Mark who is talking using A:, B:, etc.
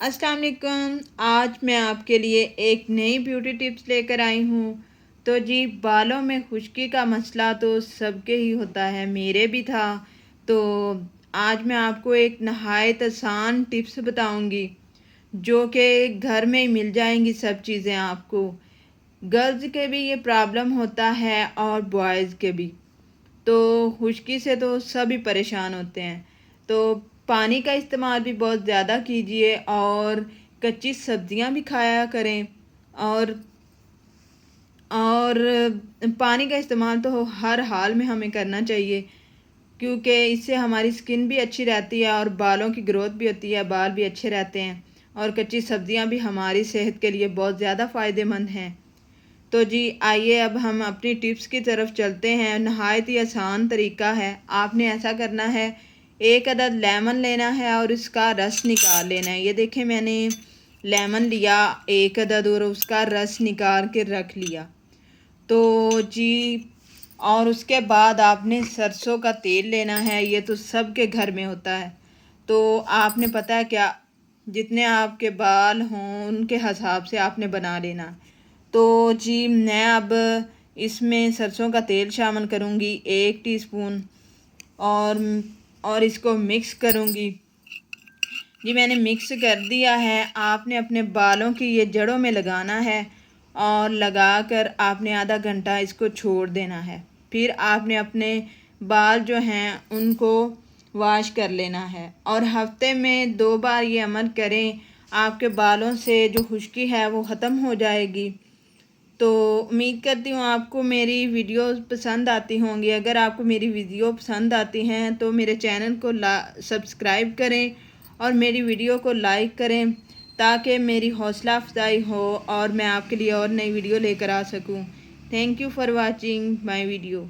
A: अस्सलाम वालेकुम। आज मैं आपके लिए एक नई ब्यूटी टिप्स लेकर आई हूँ। तो जी, बालों में खुश्की का मसला तो सबके ही होता है, मेरे भी था। तो आज मैं आपको एक नहायत आसान टिप्स बताऊँगी जो कि घर में ही मिल जाएंगी सब चीज़ें आपको। गर्ल्स के भी ये प्रॉब्लम होता है और बॉयज़ के भी। तो खुश्की से तो सभी परेशान होते हैं। तो पानी का इस्तेमाल भी बहुत ज़्यादा कीजिए और कच्ची सब्जियां भी खाया करें। और और पानी का इस्तेमाल तो हर हाल में हमें करना चाहिए, क्योंकि इससे हमारी स्किन भी अच्छी रहती है और बालों की ग्रोथ भी होती है, बाल भी अच्छे रहते हैं। और कच्ची सब्जियां भी हमारी सेहत के लिए बहुत ज़्यादा फ़ायदेमंद हैं। तो जी आइए अब हम अपनी टिप्स की तरफ चलते हैं। नहायत ही आसान तरीका है। आपने ऐसा करना है, एक अदद लेमन लेना है और उसका रस निकाल लेना है। ये देखें, मैंने लेमन लिया एक अदद और उसका रस निकाल के रख लिया। तो जी, और उसके बाद आपने सरसों का तेल लेना है। ये तो सबके घर में होता है। तो आपने पता है क्या, जितने आपके बाल हों उनके हिसाब से आपने बना लेना। तो जी मैं अब इसमें सरसों का तेल शामिल करूँगी 1 टीस्पून। और इसको मिक्स करूँगी। जी मैंने मिक्स कर दिया है। आपने अपने बालों की ये जड़ों में लगाना है और लगाकर आपने आधा घंटा इसको छोड़ देना है। फिर आपने अपने बाल जो हैं उनको वॉश कर लेना है और हफ्ते में 2 बार ये अमल करें। आपके बालों से जो खुश्की है वो ख़त्म हो जाएगी। तो उम्मीद करती हूँ आपको मेरी वीडियो पसंद आती होंगी। अगर आपको मेरी वीडियो पसंद आती हैं तो मेरे चैनल को सब्सक्राइब करें और मेरी वीडियो को लाइक करें, ताकि मेरी हौसला अफजाई हो और मैं आपके लिए और नई वीडियो लेकर आ सकूं। Thank you for watching my video.